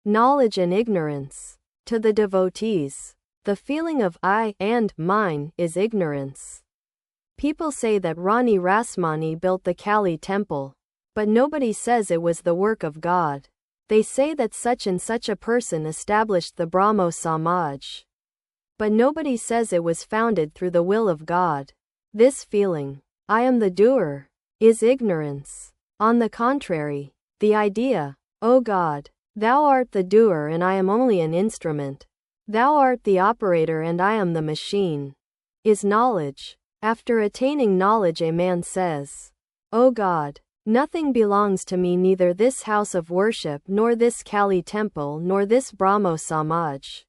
knowledge and ignorance. To the devotees, the feeling of I and mine is ignorance. People say that Rani Rasmani built the Kali temple, but nobody says it was the work of God. They say that such and such a person established the Brahmo Samaj, but nobody says it was founded through the will of God. This feeling, I am the doer, is ignorance. On the contrary, the idea, O God, Thou art the doer and I am only an instrument, Thou art the operator and I am the machine, is knowledge. After attaining knowledge, a man says, O God, nothing belongs to me, neither this house of worship, nor this Kali temple, nor this Brahmo Samaj.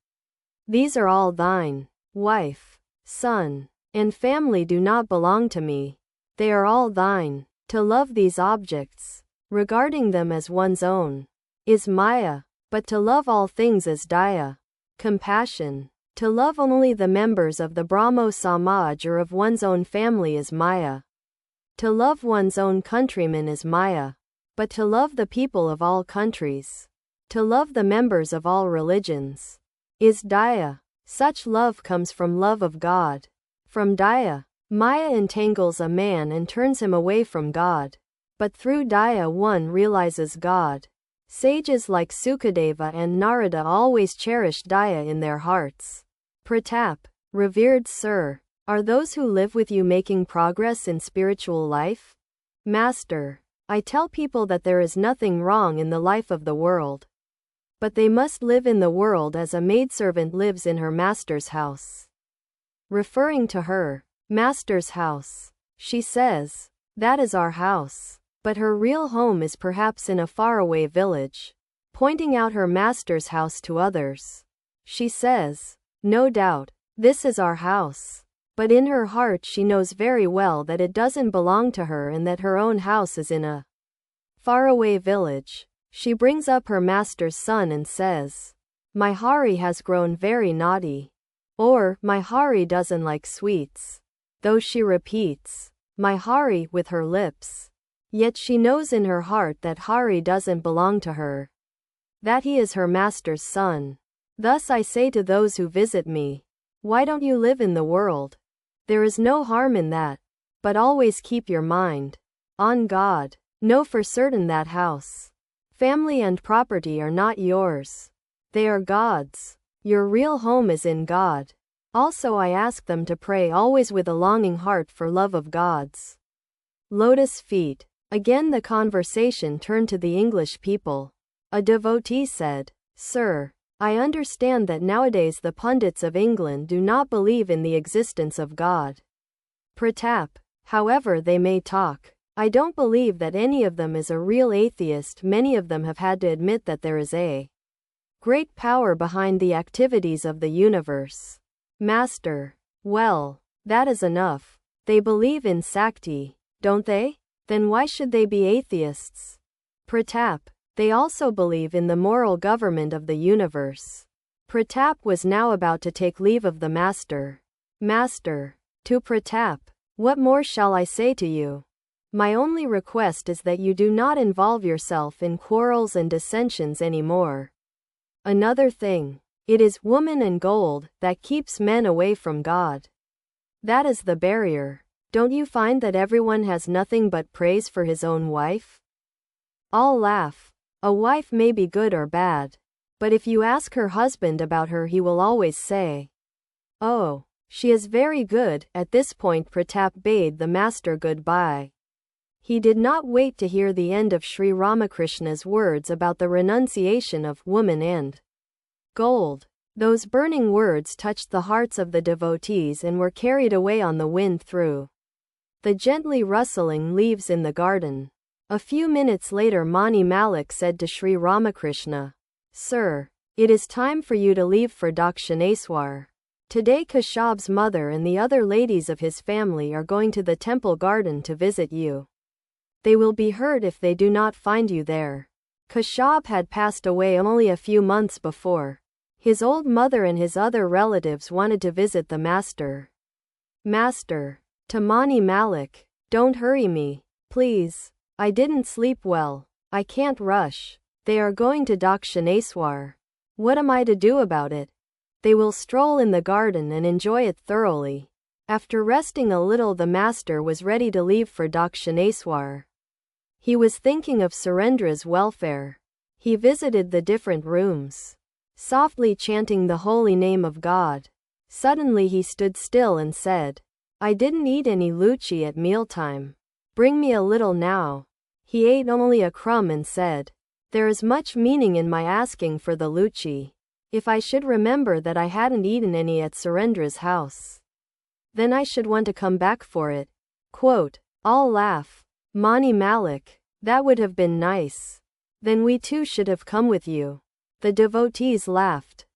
These are all thine. Wife, son, and family do not belong to me. They are all thine. To love these objects, regarding them as one's own, is Maya, but to love all things is Daya, compassion. To love only the members of the Brahmo Samaj or of one's own family is Maya. To love one's own countrymen is Maya, but to love the people of all countries, to love the members of all religions, is Daya. Such love comes from love of God. From Daya, Maya entangles a man and turns him away from God, but through Daya one realizes God. Sages like Sukadeva and Narada always cherished Daya in their hearts. Pratap, revered sir, are those who live with you making progress in spiritual life? Master, I tell people that there is nothing wrong in the life of the world, but they must live in the world as a maidservant lives in her master's house. Referring to her master's house, she says, that is our house, but her real home is perhaps in a faraway village. Pointing out her master's house to others, she says, no doubt, this is our house. But in her heart she knows very well that it doesn't belong to her and that her own house is in a faraway village. She brings up her master's son and says, my Hari has grown very naughty. Or, my Hari doesn't like sweets. Though she repeats, my Hari with her lips, yet she knows in her heart that Hari doesn't belong to her, that he is her master's son. Thus I say to those who visit me, why don't you live in the world? There is no harm in that, but always keep your mind on God. Know for certain that house, family and property are not yours. They are God's. Your real home is in God. Also I ask them to pray always with a longing heart for love of God's lotus feet. Again the conversation turned to the English people. A devotee said, Sir, I understand that nowadays the pundits of England do not believe in the existence of God. Pratap, however they may talk, I don't believe that any of them is a real atheist. Many of them have had to admit that there is a great power behind the activities of the universe. Master, well, that is enough. They believe in Sakti, don't they? Then why should they be atheists? Pratap, they also believe in the moral government of the universe. Pratap was now about to take leave of the master. Master, to Pratap, what more shall I say to you? My only request is that you do not involve yourself in quarrels and dissensions anymore. Another thing, it is woman and gold that keeps men away from God. That is the barrier. Don't you find that everyone has nothing but praise for his own wife? All laugh. A wife may be good or bad, but if you ask her husband about her he will always say, oh, she is very good. At this point Pratap bade the master goodbye. He did not wait to hear the end of Sri Ramakrishna's words about the renunciation of woman and gold. Those burning words touched the hearts of the devotees and were carried away on the wind through the gently rustling leaves in the garden. A few minutes later Mani Malik said to Sri Ramakrishna, Sir, it is time for you to leave for Dakshineswar. Today Kashab's mother and the other ladies of his family are going to the temple garden to visit you. They will be hurt if they do not find you there. Kashab had passed away only a few months before. His old mother and his other relatives wanted to visit the master. Master, to Mani Malik, don't hurry me, please. I didn't sleep well. I can't rush. They are going to Dakshineswar. What am I to do about it? They will stroll in the garden and enjoy it thoroughly. After resting a little, the master was ready to leave for Dakshineswar. He was thinking of Surendra's welfare. He visited the different rooms, softly chanting the holy name of God. Suddenly he stood still and said, I didn't eat any luchi at mealtime. Bring me a little now. He ate only a crumb and said, there is much meaning in my asking for the luchi. If I should remember that I hadn't eaten any at Surendra's house, then I should want to come back for it. Quote, all laugh. Mani Malik, that would have been nice. Then we too should have come with you. The devotees laughed.